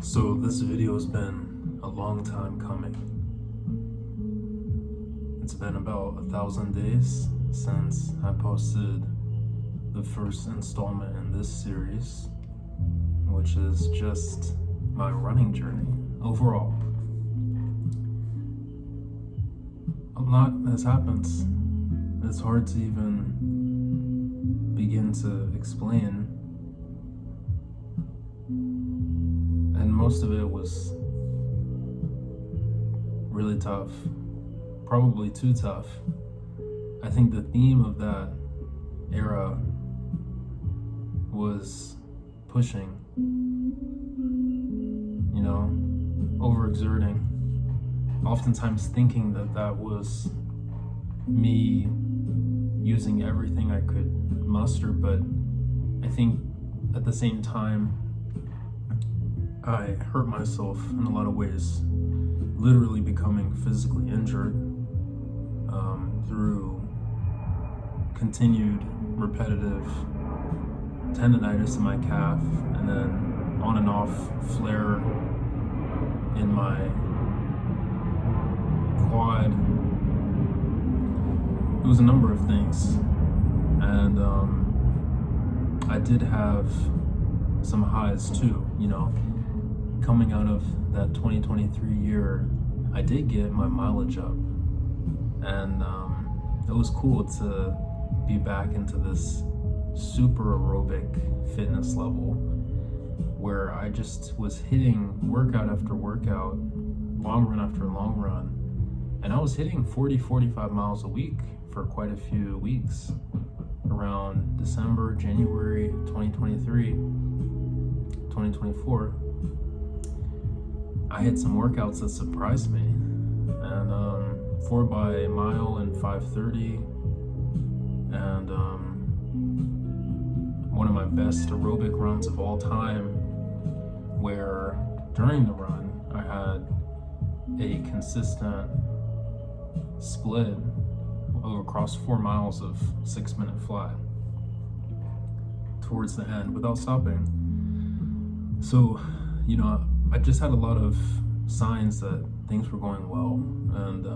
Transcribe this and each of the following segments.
So this video has been a long time coming. It's been about 1,000 days since I posted the first installment in this series, which is just my running journey overall. A lot has happened. It's hard to even begin to explain. And most of it was really tough, probably too tough. I think the theme of that era was pushing, overexerting, oftentimes thinking that that was me using everything I could muster, but I think at the same time, I hurt myself in a lot of ways, literally becoming physically injured through continued repetitive tendonitis in my calf, and then on and off flare in my quad. It was a number of things, and I did have some highs too, Coming out of that 2023 year, I did get my mileage up, and it was cool to be back into this super aerobic fitness level where I just was hitting workout after workout, long run after long run, and I was hitting 40-45 miles a week for quite a few weeks around December, January 2023, 2024. I had some workouts that surprised me, and 4 by mile and 5:30, and one of my best aerobic runs of all time, where during the run I had a consistent split across 4 miles of 6-minute flat towards the end without stopping. So, I just had a lot of signs that things were going well, and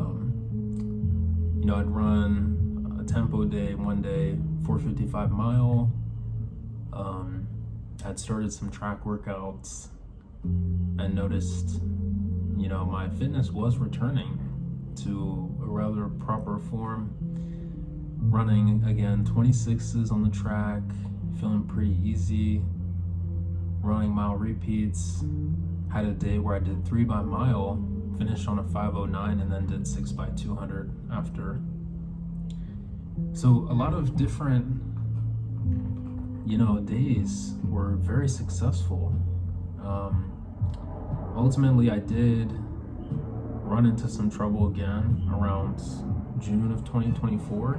I'd run a tempo day one day, 4:55 mile. I'd started some track workouts and noticed, my fitness was returning to a rather proper form. Running again 26s on the track, feeling pretty easy. Running mile repeats. Had a day where I did 3 by mile, finished on a 5:09, and then did 6 by 200 after. So a lot of different, days were very successful. Ultimately, I did run into some trouble again around June of 2024,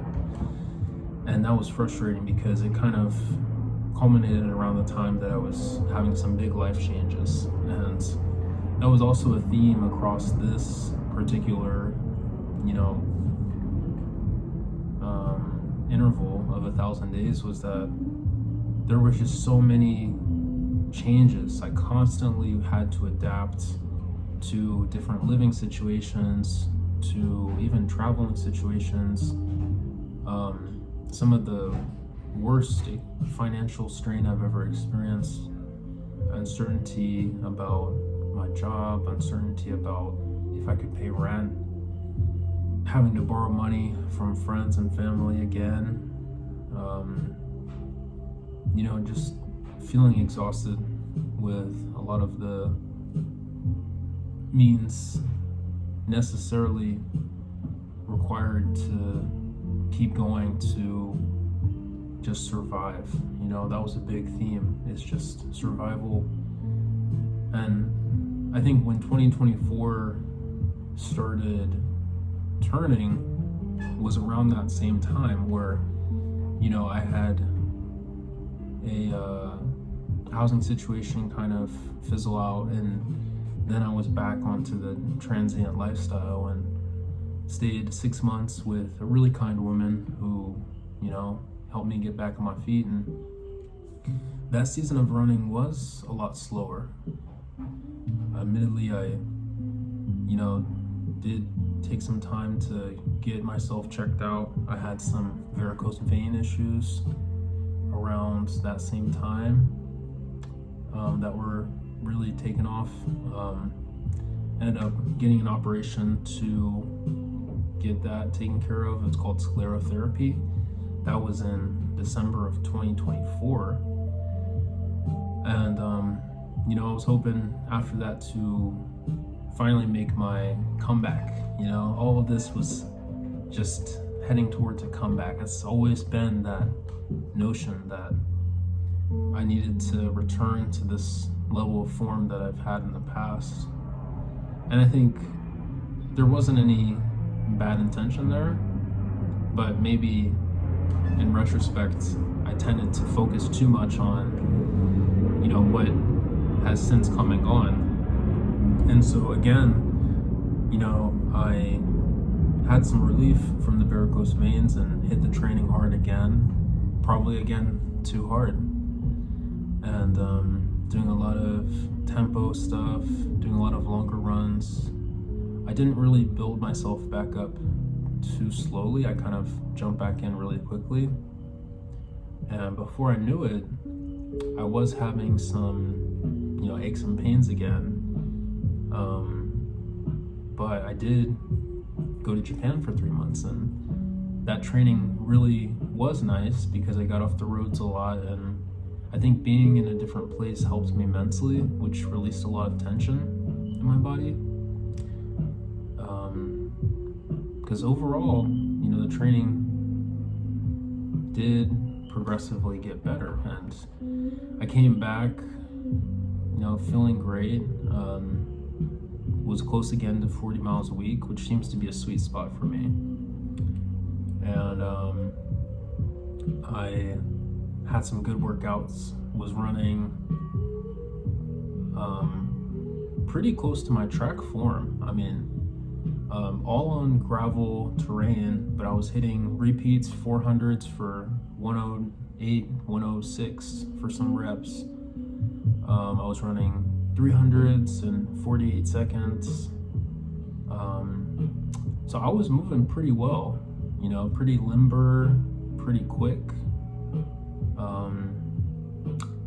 and that was frustrating because it kind of culminated around the time that I was having some big life changes, and that was also a theme across this particular interval of 1,000 days, was that there was just so many changes. I constantly had to adapt to different living situations, to even traveling situations. Some of the worst financial strain I've ever experienced, uncertainty about my job, uncertainty about if I could pay rent, having to borrow money from friends and family again, just feeling exhausted with a lot of the means necessarily required to keep going to just survive. That was a big theme. It's just survival. And I think when 2024 started turning was around that same time where, I had a housing situation kind of fizzle out, and then I was back onto the transient lifestyle and stayed 6 months with a really kind woman who, helped me get back on my feet. And that season of running was a lot slower. Admittedly, I, did take some time to get myself checked out. I had some varicose vein issues around that same time that were really taken off. Ended up getting an operation to get that taken care of. It's called sclerotherapy. That was in December of 2024. And, I was hoping after that to finally make my comeback. All of this was just heading towards a comeback. It's always been that notion that I needed to return to this level of form that I've had in the past. And I think there wasn't any bad intention there, but maybe in retrospect, I tended to focus too much on, what has since come and gone. And so again, I had some relief from the varicose veins and hit the training hard again, probably again too hard. And doing a lot of tempo stuff, doing a lot of longer runs. I didn't really build myself back up too slowly. I kind of jumped back in really quickly. And before I knew it, I was having some, aches and pains again. But I did go to Japan for 3 months, and that training really was nice because I got off the roads a lot, and I think being in a different place helped me mentally, which released a lot of tension in my body. Because overall, the training did progressively get better, and I came back, feeling great. Was close again to 40 miles a week, which seems to be a sweet spot for me. And I had some good workouts, was running pretty close to my track form. All on gravel terrain, but I was hitting repeats, 400s for 108, 106 for some reps. I was running 300s in 48 seconds. So I was moving pretty well, pretty limber, pretty quick.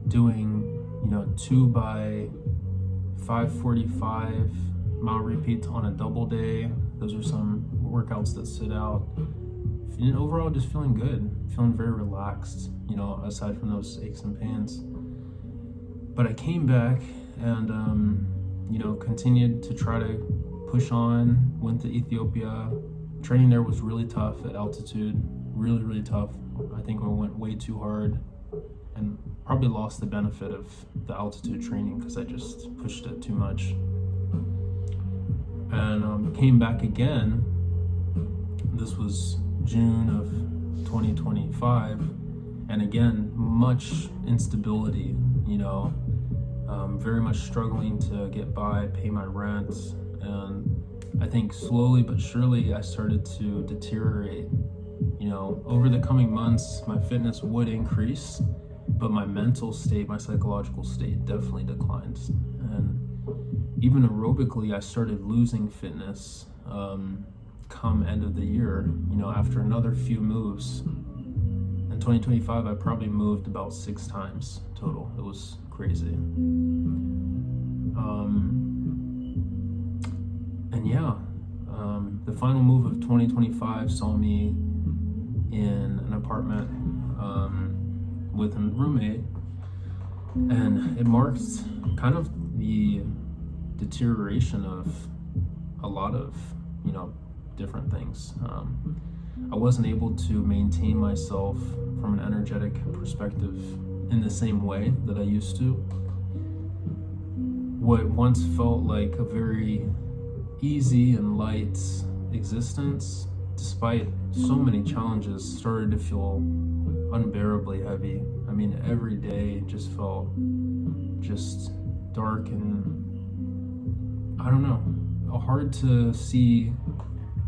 Doing, 2 by 5:45 mile repeats on a double day. Those are some workouts that stood out. And overall, just feeling good, feeling very relaxed, aside from those aches and pains. But I came back and, continued to try to push on, went to Ethiopia. Training there was really tough at altitude, really, really tough. I think I went way too hard and probably lost the benefit of the altitude training because I just pushed it too much. And came back again. This was June of 2025, and again, much instability, very much struggling to get by, pay my rent, and I think slowly but surely I started to deteriorate. Over the coming months, my fitness would increase, but my mental state, my psychological state definitely declined. And even aerobically, I started losing fitness come end of the year, after another few moves. In 2025, I probably moved about 6 times total. It was crazy. The final move of 2025 saw me in an apartment with a roommate, and it marked kind of the deterioration of a lot of different things. I wasn't able to maintain myself from an energetic perspective in the same way that I used to. What once felt like a very easy and light existence, despite so many challenges, started to feel unbearably heavy. Every day just felt just dark and hard to see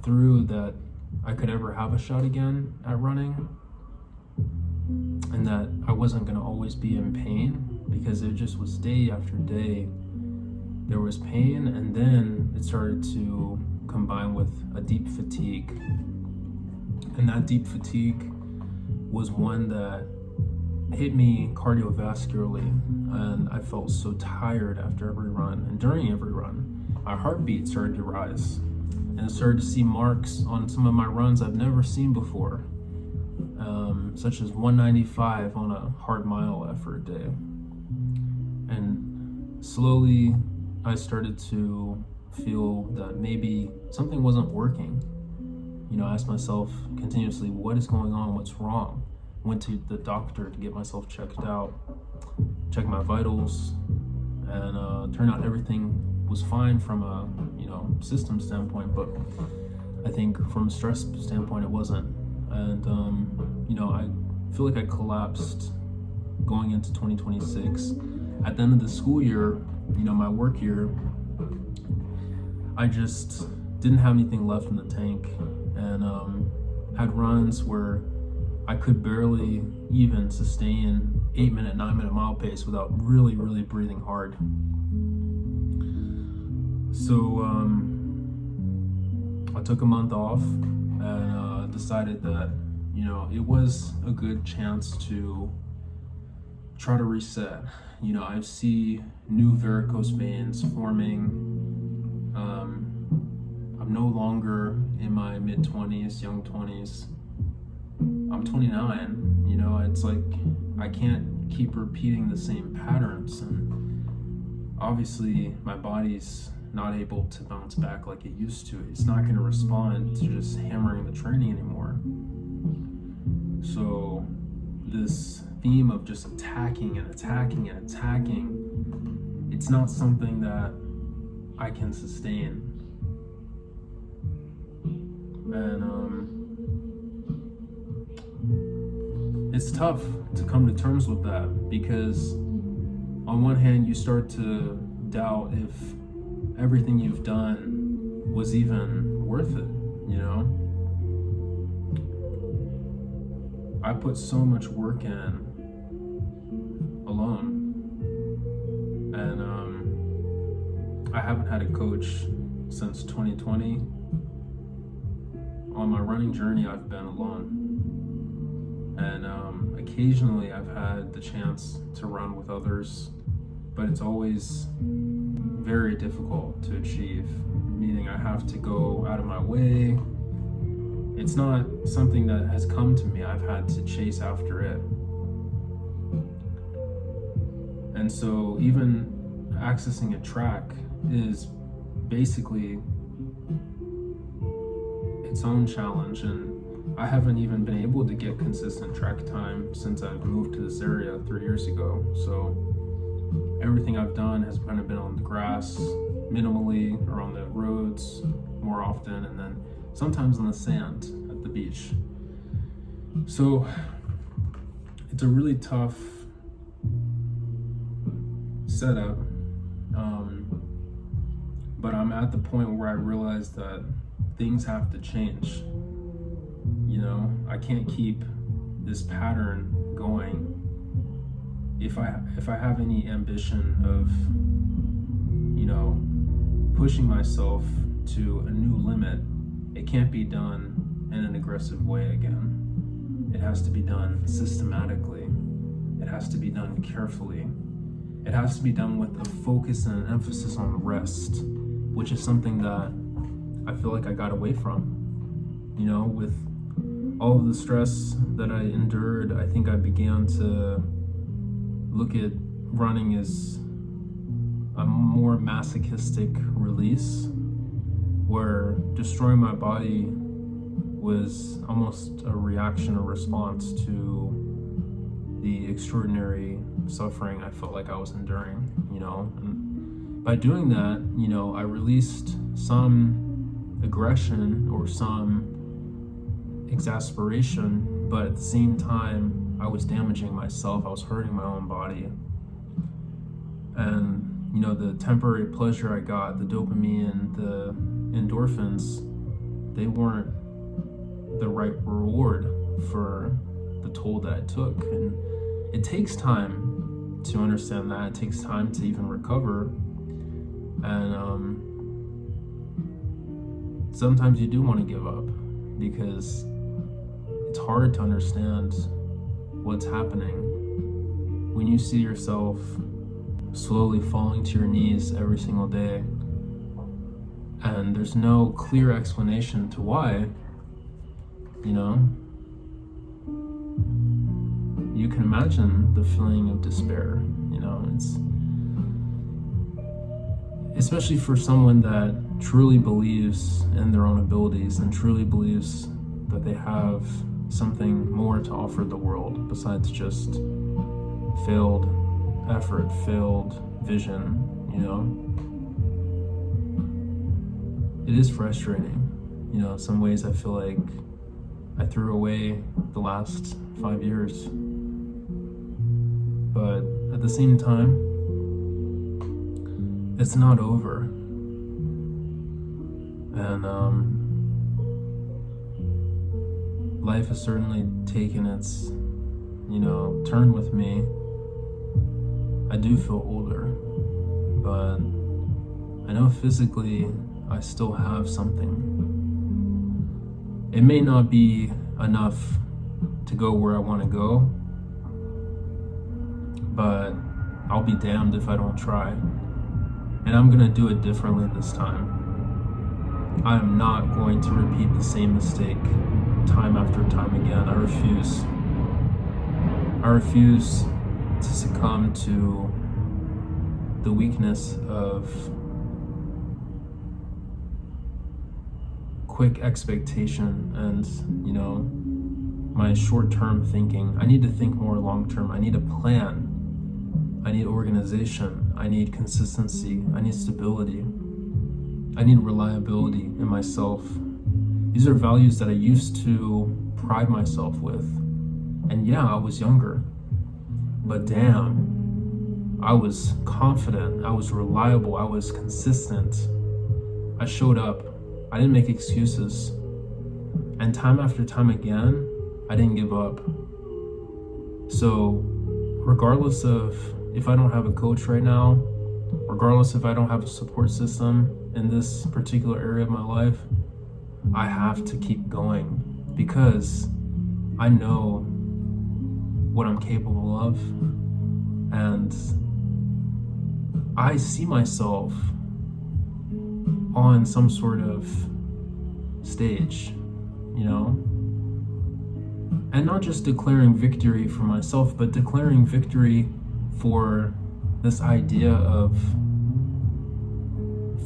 through that I could ever have a shot again at running, and that I wasn't going to always be in pain, because it just was day after day there was pain, and then it started to combine with a deep fatigue. And that deep fatigue was one that hit me cardiovascularly, and I felt so tired after every run. And during every run, my heartbeat started to rise, and I started to see marks on some of my runs I've never seen before, such as 195 on a hard mile effort day. And slowly I started to feel that maybe something wasn't working. I asked myself continuously, what is going on? What's wrong? Went to the doctor to get myself checked out, checked my vitals, and turned out everything was fine from a system standpoint, but I think from a stress standpoint it wasn't. And I feel like I collapsed going into 2026. At the end of the school year, my work year, I just didn't have anything left in the tank, and had runs where I could barely even sustain 8-minute, 9-minute mile pace without really, really breathing hard. So I took a month off and decided that, it was a good chance to try to reset. I see new varicose veins forming. I'm no longer in my mid-20s, young 20s. I'm 29, it's like I can't keep repeating the same patterns, and obviously my body's not able to bounce back like it used to. It's not going to respond to just hammering the training anymore. So this theme of just attacking and attacking and attacking, it's not something that I can sustain. And it's tough to come to terms with that, because on one hand you start to doubt if everything you've done was even worth it. I put so much work in alone, and I haven't had a coach since 2020. On my running journey, I've been alone, and occasionally I've had the chance to run with others, but it's always very difficult to achieve, meaning I have to go out of my way. It's not something that has come to me. I've had to chase after it. And so even accessing a track is basically its own challenge, and I haven't even been able to get consistent track time since I've moved to this area 3 years ago. So everything I've done has kind of been on the grass, minimally, or on the roads more often, and then sometimes on the sand at the beach. So it's a really tough setup, but I'm at the point where I realize that things have to change. I can't keep this pattern going. If I have any ambition of pushing myself to a new limit, it can't be done in an aggressive way again. It has to be done systematically. It has to be done carefully. It has to be done with a focus and an emphasis on rest, which is something that I feel like I got away from. With all of the stress that I endured, I think I began to look at running as a more masochistic release, where destroying my body was almost a reaction or response to the extraordinary suffering I felt like I was enduring, and by doing that, I released some aggression or some exasperation, but at the same time I was damaging myself. I was hurting my own body, and the temporary pleasure I got, the dopamine, the endorphins, they weren't the right reward for the toll that I took. And it takes time to understand that. It takes time to even recover. And sometimes you do want to give up because it's hard to understand what's happening when you see yourself slowly falling to your knees every single day, and there's no clear explanation to why. You know, you can imagine the feeling of despair. You know, it's especially for someone that truly believes in their own abilities and truly believes that they have something more to offer the world besides just failed effort, failed vision. You know, it is frustrating. You know, in some ways I feel like I threw away the last 5 years, but at the same time, it's not over. And life has certainly taken its, turn with me. I do feel older, but I know physically I still have something. It may not be enough to go where I want to go, but I'll be damned if I don't try. And I'm gonna do it differently this time. I am not going to repeat the same mistake time after time again. I refuse. I refuse to succumb to the weakness of quick expectation and, my short-term thinking. I need to think more long-term. I need a plan. I need organization. I need consistency. I need stability. I need reliability in myself. These are values that I used to pride myself with. And yeah, I was younger, but damn, I was confident, I was reliable, I was consistent. I showed up. I didn't make excuses. And time after time again, I didn't give up. So regardless of if I don't have a coach right now, regardless if I don't have a support system in this particular area of my life, I have to keep going because I know what I'm capable of, and I see myself on some sort of stage, and not just declaring victory for myself, but declaring victory for this idea of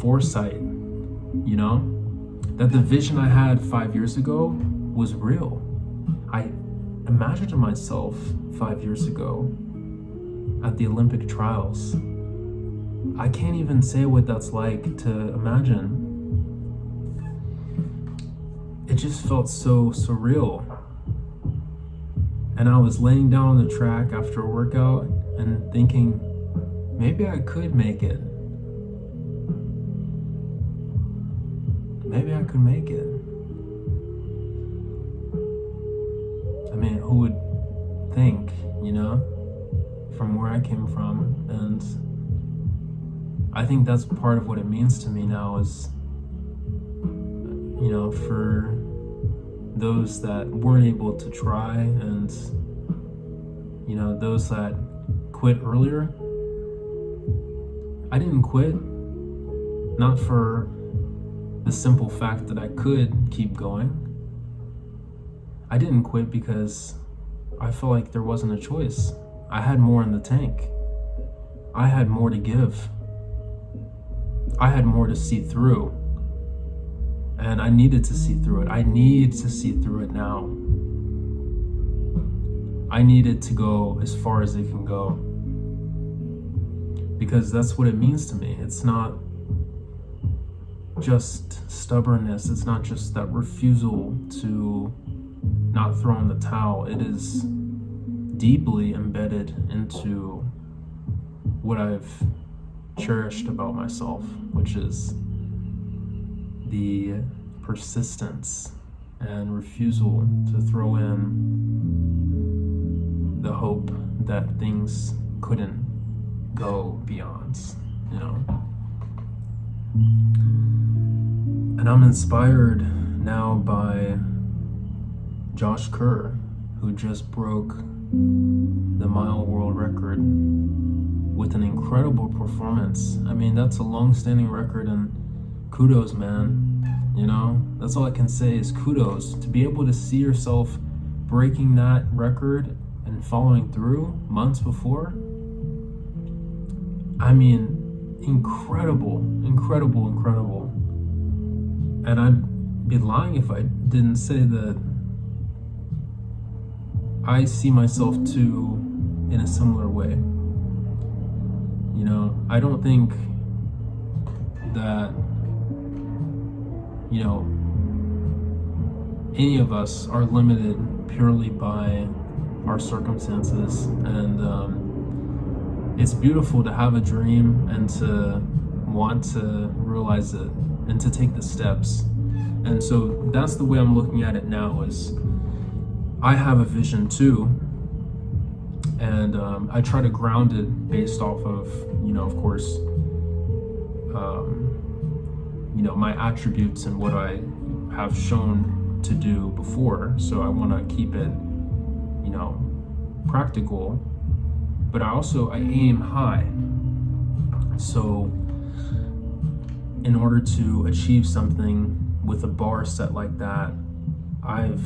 foresight, that the vision I had 5 years ago was real. I imagined myself 5 years ago at the Olympic trials. I can't even say what that's like to imagine. It just felt so surreal. And I was laying down on the track after a workout and thinking, maybe I could make it. Maybe I could make it. I mean, who would think, from where I came from? And I think that's part of what it means to me now is, for those that weren't able to try and, those that quit earlier. I didn't quit, not for the simple fact that I could keep going. I didn't quit because I felt like there wasn't a choice. I had more in the tank. I had more to give. I had more to see through. And I needed to see through it. I need to see through it now. I needed to go as far as it can go. Because that's what it means to me. It's not just stubbornness. It's not just that refusal to not throw in the towel. It is deeply embedded into what I've cherished about myself, which is the persistence and refusal to throw in the hope that things couldn't go beyond, And I'm inspired now by Josh Kerr, who just broke the mile world record with an incredible performance. I mean, that's a long-standing record, and kudos, man. You know, that's all I can say is kudos. To be able to see yourself breaking that record and following through months before, I mean, incredible. And I'd be lying if I didn't say that I see myself too in a similar way. You know, I don't think that, you know, any of us are limited purely by our circumstances. And it's beautiful to have a dream and to want to realize it and to take the steps. And so that's the way I'm looking at it now, is I have a vision too, and I try to ground it based off of, you know, of course, you know, my attributes and what I have shown to do before. So I want to keep it, you know, practical, but I aim high. So in order to achieve something with a bar set like that, I've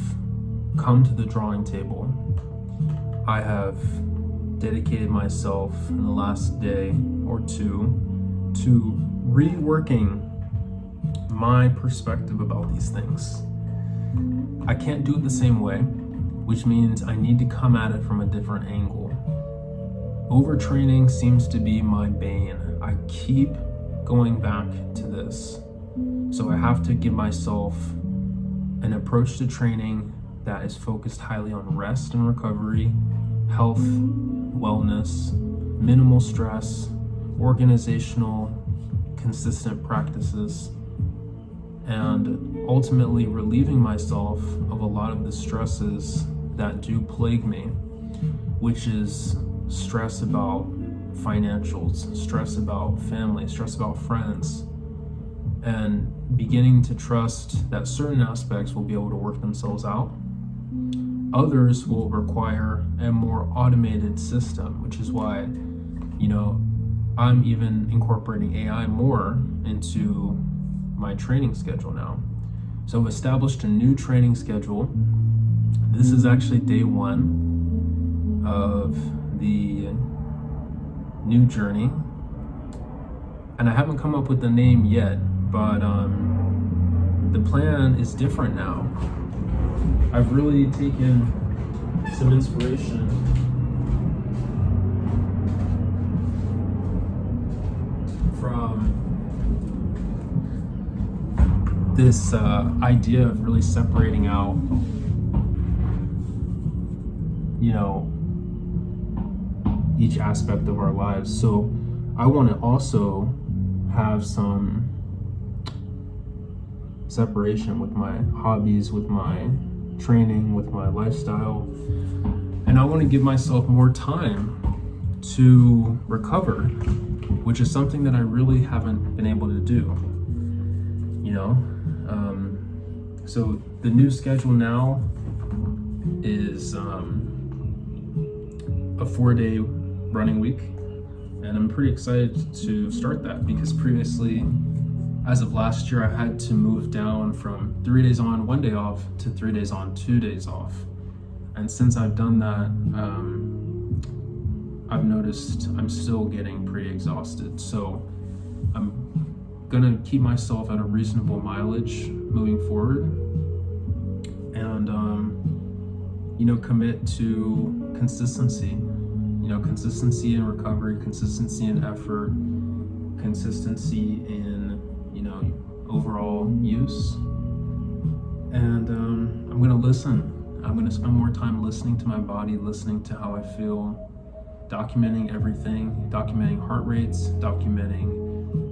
come to the drawing table. I have dedicated myself in the last day or two to reworking my perspective about these things. I can't do it the same way, which means I need to come at it from a different angle. Overtraining seems to be my bane. I keep going back to this. So I have to give myself an approach to training that is focused highly on rest and recovery, health, wellness, minimal stress, organizational, consistent practices, and ultimately relieving myself of a lot of the stresses that do plague me, which is stress about financials, stress about family, stress about friends, and beginning to trust that certain aspects will be able to work themselves out. Others will require a more automated system, which is why, you know, I'm even incorporating AI more into my training schedule now. So I've established a new training schedule. This is actually day one of the new journey. And I haven't come up with the name yet, but the plan is different now. I've really taken some inspiration from this idea of really separating out, you know, each aspect of our lives. So I want to also have some separation with my hobbies, with my training, with my lifestyle, and I want to give myself more time to recover, which is something that I really haven't been able to do, you know. So the new schedule now is a 4-day running week, and I'm pretty excited to start that, because previously, as of last year, I had to move down from 3 days on, 1 day off to 3 days on, 2 days off. And since I've done that, I've noticed I'm still getting pretty exhausted. So I'm gonna keep myself at a reasonable mileage moving forward, and you know, commit to consistency. You know, consistency in recovery, consistency in effort, consistency in, you know, overall use. And I'm gonna listen. I'm gonna spend more time listening to my body, listening to how I feel, documenting everything, documenting heart rates, documenting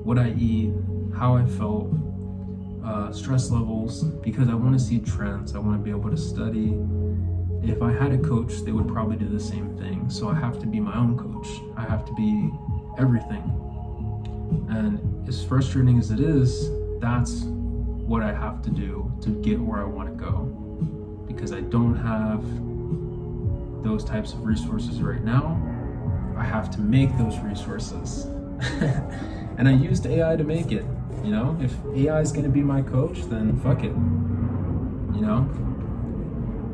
what I eat, how I felt, stress levels, because I want to see trends. I want to be able to study. If I had a coach, they would probably do the same thing. So I have to be my own coach. I have to be everything. And as frustrating as it is, that's what I have to do to get where I want to go, because I don't have those types of resources right now. I have to make those resources. And I used AI to make it. You know, if AI is going to be my coach, then fuck it. You know,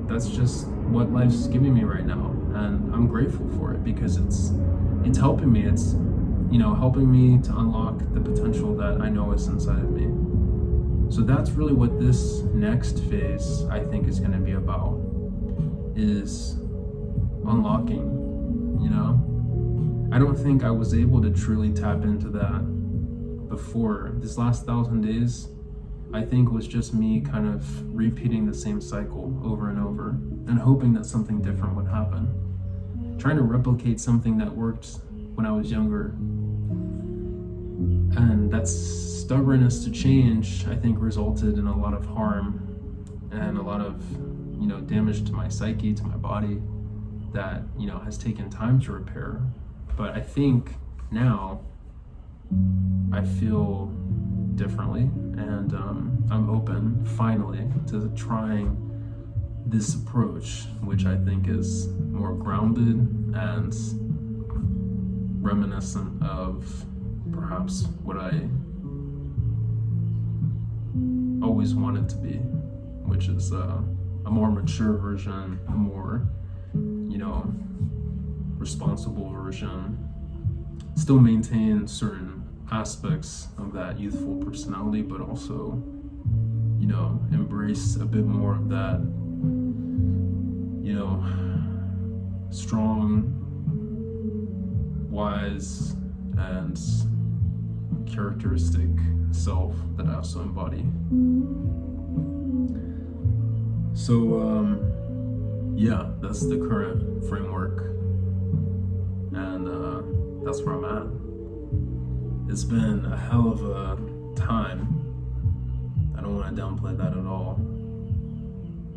that's just what life's giving me right now, and I'm grateful for it, because it's helping me. It's, you know, helping me to unlock the potential that I know is inside of me. So that's really what this next phase, I think, is going to be about, is unlocking. You know, I don't think I was able to truly tap into that before. This last 1,000 days, I think, was just me kind of repeating the same cycle over and over and hoping that something different would happen. Trying to replicate something that worked when I was younger. And that stubbornness to change, I think, resulted in a lot of harm and a lot of, you know, damage to my psyche, to my body, that, you know, has taken time to repair. But I think now I feel differently, and I'm open finally to trying this approach, which I think is more grounded and reminiscent of perhaps what I always wanted to be, which is a more mature version, a more, you know, responsible version. Still maintain certain aspects of that youthful personality, but also, you know, embrace a bit more of that, you know, strong, wise, and characteristic self that I also embody. So, yeah, that's the current framework, and that's where I'm at. It's been a hell of a time. I don't want to downplay that at all.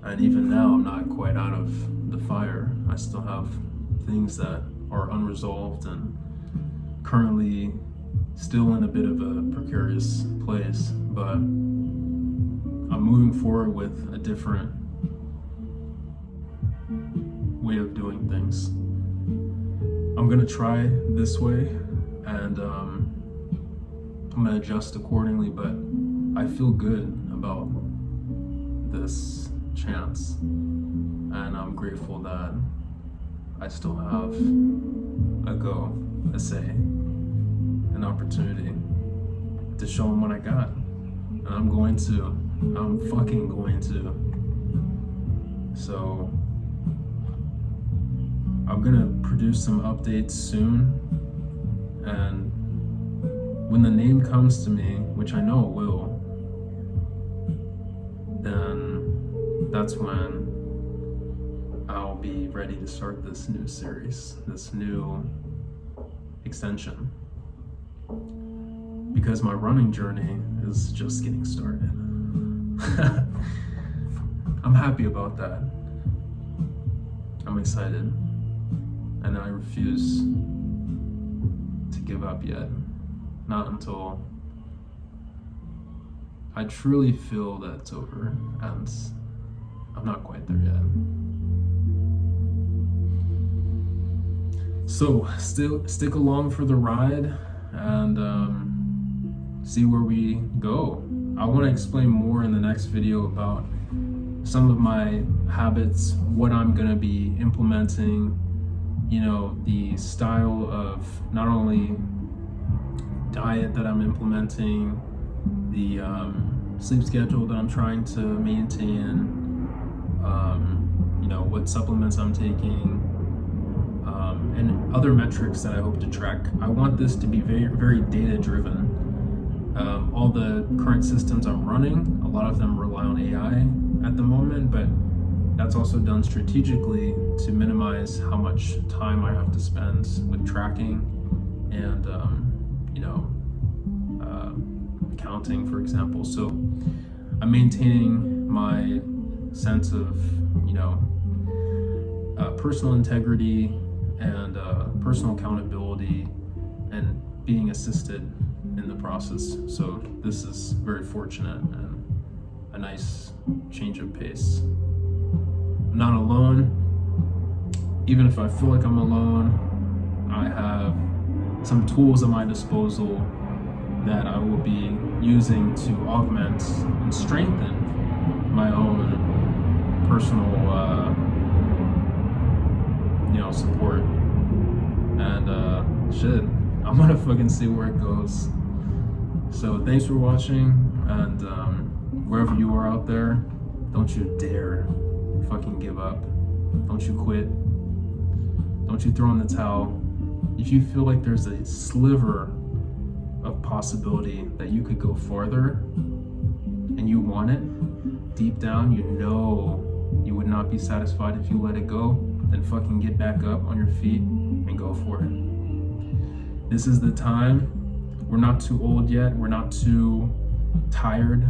And even now, I'm not quite out of the fire. I still have things that are unresolved and currently still in a bit of a precarious place, but I'm moving forward with a different way of doing things. I'm gonna try this way, and I'm gonna adjust accordingly, but I feel good about this chance, and I'm grateful that I still have a go, a say, an opportunity to show them what I got. And I'm fucking going to. So I'm gonna produce some updates soon, and when the name comes to me, which I know it will, then that's when I'll be ready to start this new series, this new extension. Because my running journey is just getting started. I'm happy about that. I'm excited. And I refuse to give up yet. Not until I truly feel that it's over, and I'm not quite there yet. So stick along for the ride, and see where we go. I want to explain more in the next video about some of my habits, what I'm going to be implementing, you know, the style of not only diet that I'm implementing, the sleep schedule that I'm trying to maintain, you know, what supplements I'm taking, and other metrics that I hope to track. I want this to be very, very data driven. All the current systems I'm running, a lot of them rely on AI at the moment, but that's also done strategically to minimize how much time I have to spend with tracking and, you know, accounting, for example. So I'm maintaining my sense of, you know, personal integrity and personal accountability, and being assisted in the process. So this is very fortunate and a nice change of pace. I'm not alone. Even if I feel like I'm alone, I have some tools at my disposal that I will be using to augment and strengthen my own personal support. And shit, I'm gonna fucking see where it goes. So thanks for watching, and wherever you are out there, don't you dare fucking give up. Don't you quit. Don't you throw in the towel. If you feel like there's a sliver of possibility that you could go farther and you want it, deep down you know you would not be satisfied if you let it go, then fucking get back up on your feet and go for it. This is the time. We're not too old yet. We're not too tired.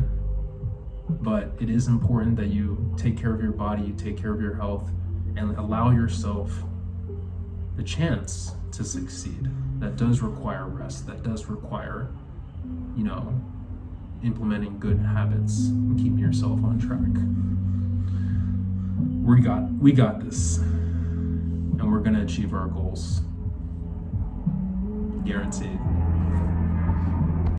But it is important that you take care of your body, you take care of your health, and allow yourself the chance to succeed. That does require rest. That does require, implementing good habits and keeping yourself on track. We got this, and we're gonna achieve our goals. Guaranteed.